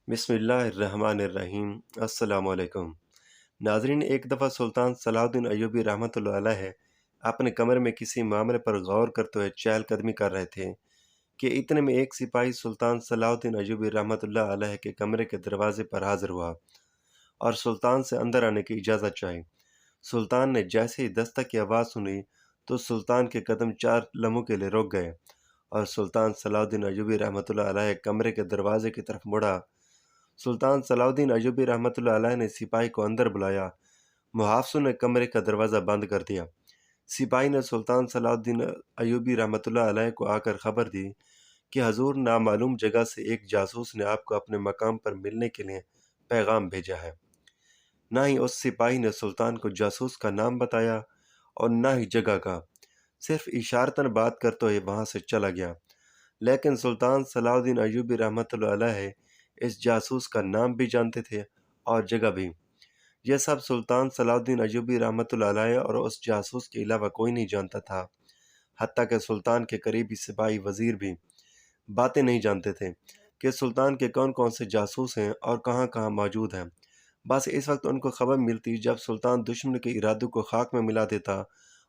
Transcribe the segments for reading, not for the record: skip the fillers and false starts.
بسم اللہ الرحمن الرحیم۔ السلام علیکم ناظرین، ایک دفعہ سلطان صلاح الدین ایوبی رحمۃ اللہ علیہ اپنے کمرے میں کسی معاملے پر غور کرتے ہوئے چہل قدمی کر رہے تھے کہ اتنے میں ایک سپاہی سلطان صلاح الدین ایوبی رحمۃ اللہ علیہ کے کمرے کے دروازے پر حاضر ہوا اور سلطان سے اندر آنے کی اجازت چاہی۔ سلطان نے جیسے ہی دستک کی آواز سنی تو سلطان کے قدم 4 لمحوں کے لیے رک گئے اور سلطان صلاح الدین ایوبی رحمۃ اللہ علیہ کمرے کے دروازے کی طرف مڑا۔ سلطان صلاح الدین ایوبی رحمۃ اللہ علیہ نے سپاہی کو اندر بلایا۔ محافظوں نے کمرے کا دروازہ بند کر دیا۔ سپاہی نے سلطان صلاح الدین ایوبی رحمۃ اللہ علیہ کو آ کر خبر دی کہ حضور، نامعلوم جگہ سے ایک جاسوس نے آپ کو اپنے مقام پر ملنے کے لیے پیغام بھیجا ہے۔ نہ ہی اس سپاہی نے سلطان کو جاسوس کا نام بتایا اور نہ ہی جگہ کا، صرف اشارتاً بات کرتے ہوئے وہاں سے چلا گیا۔ لیکن سلطان صلاح الدین ایوبی رحمۃ اللہ علیہ اس جاسوس کا نام بھی جانتے تھے اور جگہ بھی۔ یہ سب سلطان صلاح الدین ایوبی رحمۃ اللہ علیہ اور اس جاسوس کے علاوہ کوئی نہیں جانتا تھا۔ حتیٰ کہ سلطان کے قریبی سپاہی وزیر بھی باتیں نہیں جانتے تھے کہ سلطان کے کون کون سے جاسوس ہیں اور کہاں کہاں موجود ہیں۔ بس اس وقت ان کو خبر ملتی جب سلطان دشمن کے ارادوں کو خاک میں ملا دیتا،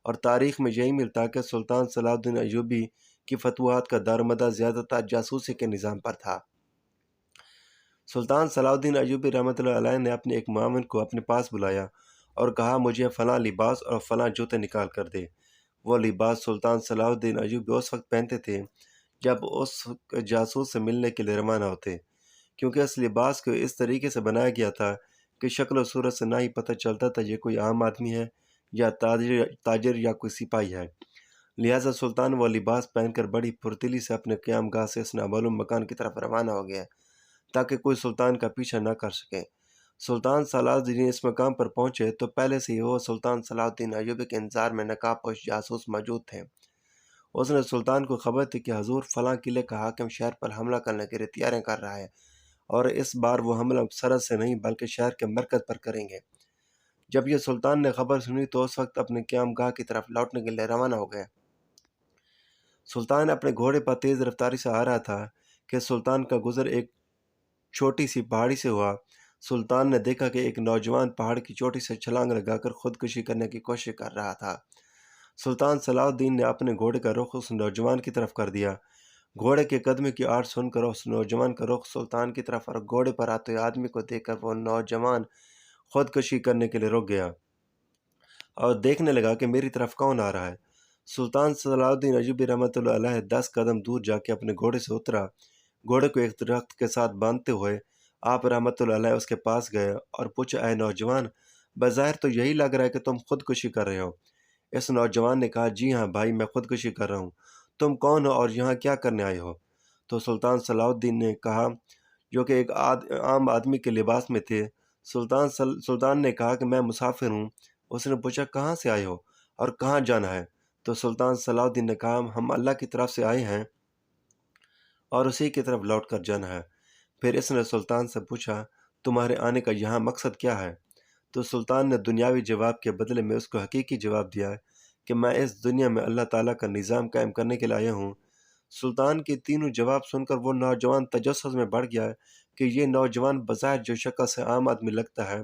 اور تاریخ میں یہی ملتا کہ سلطان صلاح الدین ایوبی کی فتوحات کا دارمدار زیادہ تر جاسوسی کے نظام پر تھا۔ سلطان صلاح الدین ایوبی رحمۃ اللہ علیہ نے اپنے ایک معاون کو اپنے پاس بلایا اور کہا، مجھے فلاں لباس اور فلاں جوتے نکال کر دے۔ وہ لباس سلطان صلاح الدین ایوبی اس وقت پہنتے تھے جب اس جاسوس سے ملنے کے لیے روانہ ہوتے، کیونکہ اس لباس کو اس طریقے سے بنایا گیا تھا کہ شکل و صورت سے نہ ہی پتہ چلتا تھا یہ کوئی عام آدمی ہے یا تاجر یا کوئی سپاہی ہے۔ لہٰذا سلطان وہ لباس پہن کر بڑی پھرتیلی سے اپنے قیام گاہ سے اس نامعلوم مکان کی طرف روانہ ہو گیا تاکہ کوئی سلطان کا پیچھا نہ کر سکے۔ سلطان صلاح الدین اس مقام پر پہنچے تو پہلے سے ہی وہ سلطان صلاح الدین ایوبی کے انتظار میں نقاب پوش جاسوس موجود تھے۔ اس نے سلطان کو خبر تھی کہ حضور، فلاں قلعے کا حاکم شہر پر حملہ کرنے کے لیے تیاریاں کر رہا ہے، اور اس بار وہ حملہ سرحد سے نہیں بلکہ شہر کے مرکز پر کریں گے۔ جب یہ سلطان نے خبر سنی تو اس وقت اپنے قیام گاہ کی طرف لوٹنے کے لیے روانہ ہو گئے۔ سلطان اپنے گھوڑے پر تیز رفتاری سے آ رہا تھا کہ سلطان کا گزر ایک چھوٹی سی پہاڑی سے ہوا۔ سلطان نے دیکھا کہ ایک نوجوان پہاڑ کی چوٹی سے چھلانگ لگا کر خودکشی کرنے کی کوشش کر رہا تھا۔ سلطان صلاح الدین نے اپنے گھوڑے کا رخ اس نوجوان کی طرف کر دیا۔ گھوڑے کے قدمے کی آواز سن کر اس نوجوان کا رخ سلطان کی طرف اور گھوڑے پر آتے ہوئے آدمی کو دیکھ کر وہ نوجوان خودکشی کرنے کے لیے رک گیا اور دیکھنے لگا کہ میری طرف کون آ رہا ہے۔ سلطان صلاح الدین ایوبی رحمۃ اللہ علیہ 10 قدم دور جا کے اپنے گھوڑے سے اترا۔ گھوڑے کو ایک درخت کے ساتھ باندھتے ہوئے آپ رحمۃ اللہ علیہ اس کے پاس گئے اور پوچھا، اے نوجوان، بظاہر تو یہی لگ رہا ہے کہ تم خودکشی کر رہے ہو۔ اس نوجوان نے کہا، جی ہاں بھائی، میں خودکشی کر رہا ہوں۔ تم کون ہو اور یہاں کیا کرنے آئے ہو؟ تو سلطان صلاح الدین نے کہا، جو کہ ایک عام آدمی کے لباس میں تھے۔ سلطان نے کہا کہ میں مسافر ہوں۔ اس نے پوچھا، کہاں سے آئے ہو اور کہاں جانا ہے؟ تو سلطان صلاح الدین نے کہا، ہم اللہ کی طرف سے آئے ہیں اور اسی کی طرف لوٹ کر جانا ہے۔ پھر اس نے سلطان سے پوچھا، تمہارے آنے کا یہاں مقصد کیا ہے؟ تو سلطان نے دنیاوی جواب کے بدلے میں اس کو حقیقی جواب دیا کہ میں اس دنیا میں اللہ تعالیٰ کا نظام قائم کرنے کے لیے آیا ہوں۔ سلطان کی تینوں جواب سن کر وہ نوجوان تجسس میں بڑھ گیا کہ یہ نوجوان بظاہر جو شکل سے عام آدمی لگتا ہے،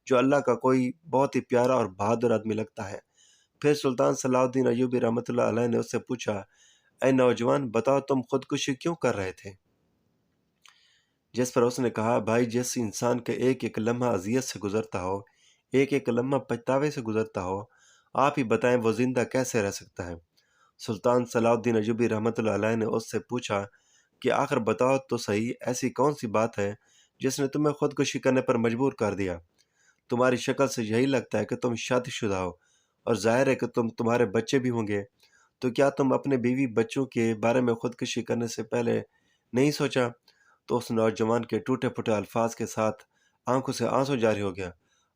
جو اللہ کا کوئی بہت ہی پیارا اور بہادر آدمی لگتا ہے۔ پھر سلطان صلاح الدین ایوبی رحمۃ اللہ علیہ نے اس سے پوچھا، اے نوجوان، بتاؤ تم خودکشی کیوں کر رہے تھے؟ جس پر اس نے کہا، بھائی، جس انسان کا ایک ایک لمحہ اذیت سے گزرتا ہو، ایک ایک لمحہ پچھتاوے سے گزرتا ہو، آپ ہی بتائیں وہ زندہ کیسے رہ سکتا ہے؟ سلطان صلاح الدین ایوبی رحمۃ اللہ علیہ نے اس سے پوچھا کہ آخر بتاؤ تو صحیح، ایسی کون سی بات ہے جس نے تمہیں خودکشی کرنے پر مجبور کر دیا؟ تمہاری شکل سے یہی لگتا ہے کہ تم شادی شدہ ہو، اور ظاہر ہے کہ تمہارے بچے بھی ہوں گے۔ تو کیا تم اپنے بیوی بچوں کے بارے میں خودکشی کرنے سے پہلے نہیں سوچا؟ تو اس نوجوان کے ٹوٹے پھوٹے الفاظ کے ساتھ آنکھوں سے آنسو جاری ہو گیا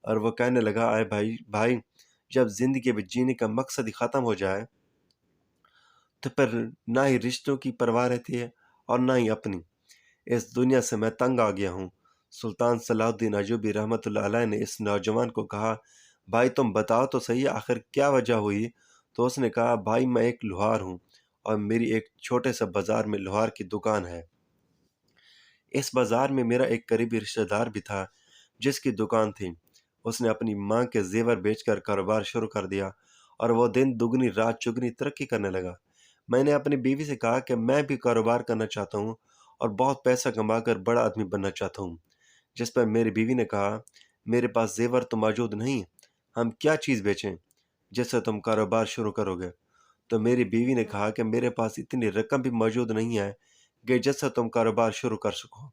اور وہ کہنے لگا، اے بھائی، جب زندگی میں جینے کا مقصد ہی ختم ہو جائے تو پھر نہ ہی رشتوں کی پرواہ رہتی ہے اور نہ ہی اپنی۔ اس دنیا سے میں تنگ آ گیا ہوں۔ سلطان صلاح الدین ایوبی رحمۃ اللہ علیہ نے اس نوجوان کو کہا، بھائی تم بتاؤ تو صحیح، آخر کیا وجہ ہوئی؟ تو اس نے کہا، بھائی میں ایک لوہار ہوں اور میری ایک چھوٹے سے بازار میں لوہار کی دکان ہے۔ اس بازار میں میرا ایک قریبی رشتہ دار بھی تھا جس کی دکان تھی۔ اس نے اپنی ماں کے زیور بیچ کر کاروبار شروع کر دیا اور وہ دن دگنی رات چگنی ترقی کرنے لگا۔ میں نے اپنی بیوی سے کہا کہ میں بھی کاروبار کرنا چاہتا ہوں اور بہت پیسہ کما کر بڑا آدمی بننا چاہتا ہوں۔ جس پر میری بیوی نے کہا، میرے پاس زیور تو موجود نہیں، ہم کیا چیز بیچیں جس سے تم کاروبار شروع کرو گے؟ تو میری بیوی نے کہا کہ میرے پاس اتنی رقم بھی موجود نہیں ہے کہ جس سے تم کاروبار شروع کر سکو۔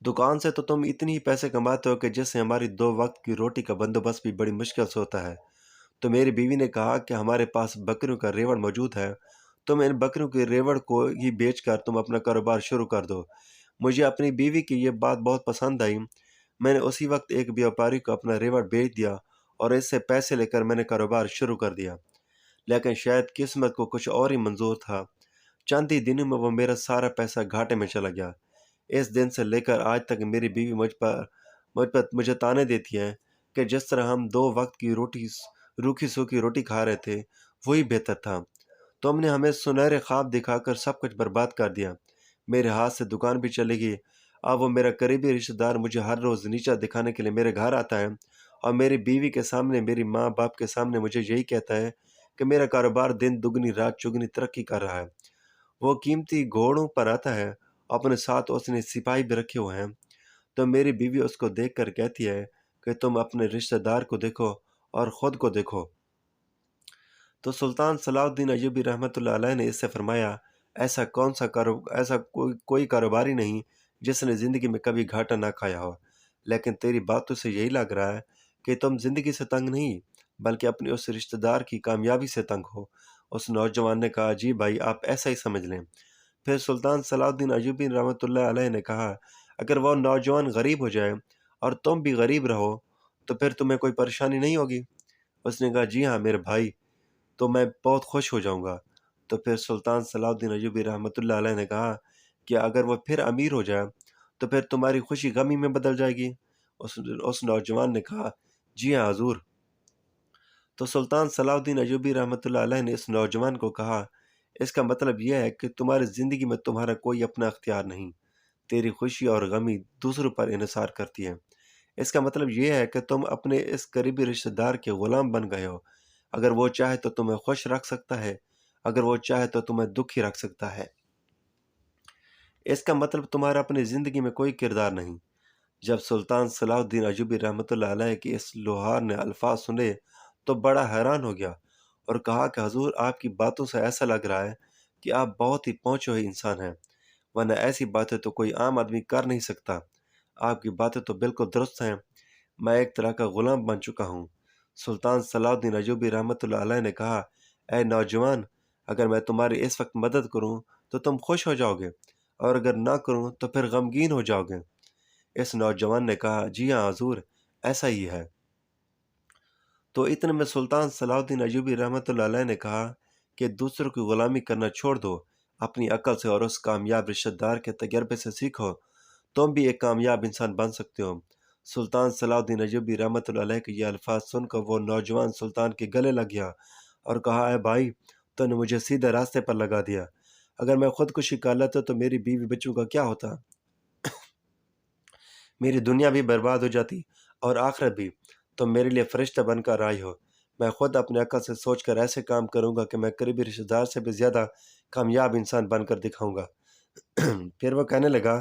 دکان سے تو تم اتنی ہی پیسے کماتے ہو کہ جس سے ہماری 2 وقت کی روٹی کا بندوبست بھی بڑی مشکل سے ہوتا ہے۔ تو میری بیوی نے کہا کہ ہمارے پاس بکریوں کا ریوڑ موجود ہے، تم ان بکریوں کے ریوڑ کو ہی بیچ کر تم اپنا کاروبار شروع کر دو۔ مجھے اپنی بیوی کی یہ بات بہت پسند آئی۔ میں نے اسی وقت ایک بیوپاری کو اپنا ریوڑ بیچ دیا اور اس سے پیسے لے کر میں نے کاروبار شروع کر دیا۔ لیکن شاید قسمت کو کچھ اور ہی منظور تھا۔ چند ہی دنوں میں وہ میرا سارا پیسہ گھاٹے میں چلا گیا۔ اس دن سے لے کر آج تک میری بیوی مجھے تانے دیتی ہے کہ جس طرح ہم 2 وقت کی روٹی روکھی سوکھی روٹی کھا رہے تھے وہی بہتر تھا۔ تم نے ہمیں سنہرے خواب دکھا کر سب کچھ برباد کر دیا۔ میرے ہاتھ سے دکان بھی چلے گی۔ اب وہ میرا قریبی رشتہ دار مجھے ہر روز نیچا دکھانے کے لیے میرے گھر آتا ہے اور میری بیوی کے سامنے، میری ماں باپ کے سامنے مجھے یہی کہتا ہے کہ میرا کاروبار دن دگنی رات چگنی ترقی کر رہا ہے۔ وہ قیمتی گھوڑوں پر آتا ہے، اپنے ساتھ اس نے سپاہی بھی رکھے ہوئے ہیں۔ تو میری بیوی اس کو دیکھ کر کہتی ہے کہ تم اپنے رشتہ دار کو دیکھو اور خود کو دیکھو۔ تو سلطان صلاح الدین ایوبی رحمۃ اللہ علیہ نے اس سے فرمایا، ایسا کوئی کاروباری نہیں جس نے زندگی میں کبھی گھاٹا نہ کھایا ہو، لیکن تیری باتوں سے یہی لگ رہا ہے کہ تم زندگی سے تنگ نہیں بلکہ اپنے اس رشتہ دار کی کامیابی سے تنگ ہو۔ اس نوجوان نے کہا، جی بھائی، آپ ایسا ہی سمجھ لیں۔ پھر سلطان صلاح الدین ایوبی رحمۃ اللہ علیہ نے کہا، اگر وہ نوجوان غریب ہو جائے اور تم بھی غریب رہو تو پھر تمہیں کوئی پریشانی نہیں ہوگی؟ اس نے کہا، جی ہاں میرے بھائی، تو میں بہت خوش ہو جاؤں گا۔ تو پھر سلطان صلاح الدین ایوبی رحمۃ اللہ علیہ نے کہا کہ اگر وہ پھر امیر ہو جائے تو پھر تمہاری خوشی غمی میں بدل جائے گی؟ اس نوجوان نے کہا، جی ہاں حضور۔ تو سلطان صلاح الدین ایوبی رحمۃ اللہ علیہ نے اس نوجوان کو کہا، اس کا مطلب یہ ہے کہ تمہاری زندگی میں تمہارا کوئی اپنا اختیار نہیں، تیری خوشی اور غمی دوسروں پر انحصار کرتی ہے۔ اس کا مطلب یہ ہے کہ تم اپنے اس قریبی رشتہ دار کے غلام بن گئے ہو۔ اگر وہ چاہے تو تمہیں خوش رکھ سکتا ہے، اگر وہ چاہے تو تمہیں دکھی رکھ سکتا ہے۔ اس کا مطلب تمہارا اپنی زندگی میں کوئی کردار نہیں۔ جب سلطان صلاح الدین ایوبی رحمۃ اللہ علیہ کی اس لوہار نے الفاظ سنے تو بڑا حیران ہو گیا اور کہا کہ حضور، آپ کی باتوں سے ایسا لگ رہا ہے کہ آپ بہت ہی پہنچے ہوئے انسان ہیں، ورنہ ایسی باتیں تو کوئی عام آدمی کر نہیں سکتا۔ آپ کی باتیں تو بالکل درست ہیں، میں ایک طرح کا غلام بن چکا ہوں۔ سلطان صلاح الدین ایوبی رحمۃ اللہ علیہ نے کہا، اے نوجوان، اگر میں تمہاری اس وقت مدد کروں تو تم خوش ہو جاؤ گے، اور اگر نہ کروں تو پھر غمگین ہو جاؤ گے۔ اس نوجوان نے کہا، جی ہاں حضور، ایسا ہی ہے۔ تو اتنے میں سلطان صلاح الدین ایوبی رحمۃ اللہ علیہ نے کہا کہ دوسروں کی غلامی کرنا چھوڑ دو، اپنی عقل سے اور اس کامیاب رشتہ دار کے تجربے سے سیکھو، تم بھی ایک کامیاب انسان بن سکتے ہو۔ سلطان صلاح الدین ایوبی رحمۃ اللہ علیہ کے یہ الفاظ سن کر وہ نوجوان سلطان کے گلے لگ گیا اور کہا، اے بھائی، تو نے مجھے سیدھے راستے پر لگا دیا۔ اگر میں خودکشی کر لیتا تو میری بیوی بچوں کا کیا ہوتا؟ میری دنیا بھی برباد ہو جاتی اور آخرت بھی۔ تم میرے لیے فرشتہ بن کر آئی ہو۔ میں خود اپنے عقل سے سوچ کر ایسے کام کروں گا کہ میں قریبی رشتہ دار سے بھی زیادہ کامیاب انسان بن کر دکھاؤں گا۔ پھر وہ کہنے لگا،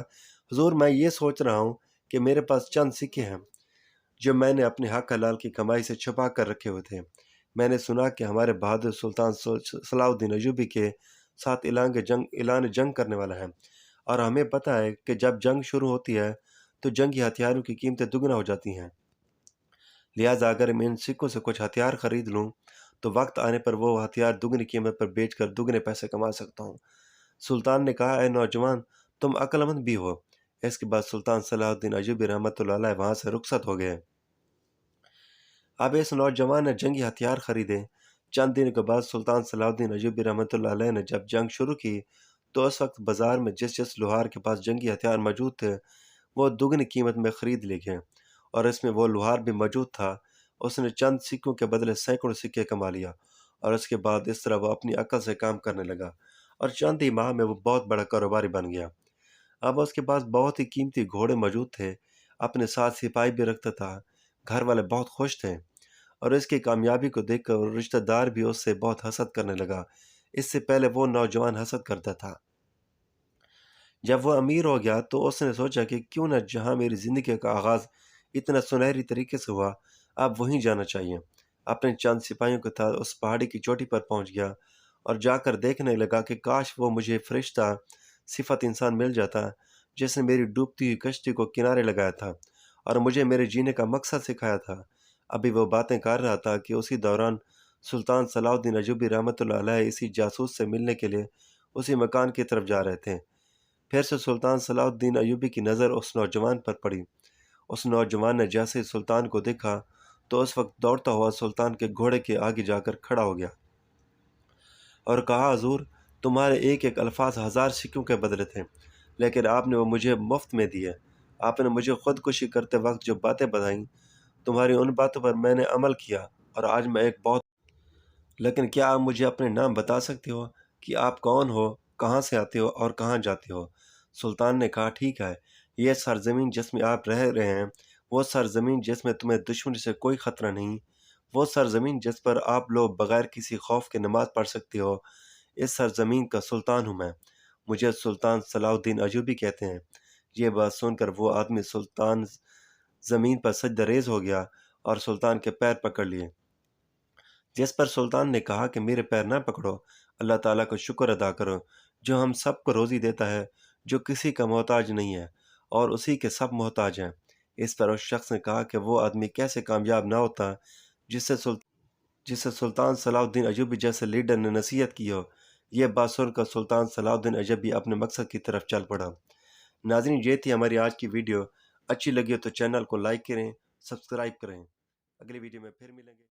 حضور، میں یہ سوچ رہا ہوں کہ میرے پاس چند سکے ہیں جو میں نے اپنے حق حلال کی کمائی سے چھپا کر رکھے ہوئے تھے۔ میں نے سنا کہ ہمارے بہادر سلطان صلاح الدین ایوبی کے ساتھ اعلان جنگ کرنے والا ہے، اور ہمیں پتہ ہے کہ جب جنگ شروع ہوتی ہے تو جنگی ہتھیاروں کی قیمتیں دگنا ہو جاتی ہیں۔ لہٰذا اگر میں ان سکوں سے کچھ ہتھیار خرید لوں تو وقت آنے پر وہ ہتھیار دگنی قیمت پر بیچ کر دگنے پیسے کما سکتا ہوں۔ سلطان نے کہا، اے نوجوان، تم عقل مند بھی ہو۔ اس کے بعد سلطان صلاح الدین ایوبی رحمۃ اللہ علیہ وہاں سے رخصت ہو گئے۔ اب اس نوجوان نے جنگی ہتھیار خریدے۔ چند دن کے بعد سلطان صلاح الدین ایوبی رحمۃ اللہ علیہ نے جب جنگ شروع کی تو اس وقت بازار میں جس لوہار کے پاس جنگی ہتھیار موجود تھے وہ دگنی قیمت میں خرید لے گئے، اور اس میں وہ لوہار بھی موجود تھا۔ اس نے چند سکوں کے بدلے سینکڑوں سکے کما لیا، اور اس کے بعد اس طرح وہ اپنی عقل سے کام کرنے لگا، اور چند ہی ماہ میں وہ بہت بڑا کاروباری بن گیا۔ اب اس کے پاس بہت ہی قیمتی گھوڑے موجود تھے، اپنے ساتھ سپاہی بھی رکھتا تھا۔ گھر والے بہت خوش تھے اور اس کی کامیابی کو دیکھ کر رشتہ دار بھی اس سے بہت حسد کرنے لگا۔ اس سے پہلے وہ نوجوان حسد کرتا تھا۔ جب وہ امیر ہو گیا تو اس نے سوچا کہ کیوں نہ جہاں میری زندگی کا آغاز اتنا سنہری طریقے سے ہوا، اب وہیں جانا چاہیے۔ اپنے چند سپاہیوں کے ساتھ اس پہاڑی کی چوٹی پر پہنچ گیا اور جا کر دیکھنے لگا کہ کاش وہ مجھے فرشتہ صفت انسان مل جاتا جس نے میری ڈوبتی ہوئی کشتی کو کنارے لگایا تھا اور مجھے میرے جینے کا مقصد سکھایا تھا۔ ابھی وہ باتیں کر رہا تھا کہ اسی دوران سلطان صلاح الدین ایوبی رحمۃ اللہ علیہ اسی جاسوس سے ملنے کے لیے اسی مکان کی طرف جا رہے تھے۔ پھر سے سلطان صلاح الدین ایوبی کی نظر اس نوجوان پر پڑی۔ اس نوجوان نے جیسے ہی سلطان کو دیکھا تو اس وقت دوڑتا ہوا سلطان کے گھوڑے کے آگے جا کر کھڑا ہو گیا اور کہا، حضور، تمہارے ایک ایک الفاظ 1000 سکوں کے بدلے تھے، لیکن آپ نے وہ مجھے مفت میں دیے۔ آپ نے مجھے خودکشی کرتے وقت جو باتیں بتائیں، تمہاری ان باتوں پر میں نے عمل کیا اور آج میں ایک بہت... لیکن کیا آپ مجھے اپنے نام بتا سکتے ہو کہ آپ کون ہو، کہاں سے آتے ہو اور کہاں جاتے ہو؟ سلطان نے کہا، ٹھیک ہے، یہ سرزمین جس میں آپ رہ رہے ہیں، وہ سرزمین جس میں تمہیں دشمنی سے کوئی خطرہ نہیں، وہ سرزمین جس پر آپ لوگ بغیر کسی خوف کے نماز پڑھ سکتے ہو، اس سرزمین کا سلطان ہوں میں۔ مجھے سلطان صلاح الدین ایوبی کہتے ہیں۔ یہ بات سن کر وہ آدمی سلطان زمین پر سجدہ ریز ہو گیا اور سلطان کے پیر پکڑ لیے، جس پر سلطان نے کہا کہ میرے پیر نہ پکڑو، اللہ تعالیٰ کا شکر ادا کرو جو ہم سب کو روزی دیتا ہے، جو کسی کا محتاج نہیں ہے اور اسی کے سب محتاج ہیں۔ اس پر اس شخص نے کہا کہ وہ آدمی کیسے کامیاب نہ ہوتا جسے سلطان صلاح الدین ایوبی جیسے لیڈر نے نصیحت کی ہو۔ یہ بات سن کر سلطان صلاح الدین ایوبی اپنے مقصد کی طرف چل پڑا۔ ناظرین، یہ تھی ہماری آج کی ویڈیو۔ اچھی لگی ہو تو چینل کو لائک کریں، سبسکرائب کریں۔ اگلی ویڈیو میں پھر ملیں گے۔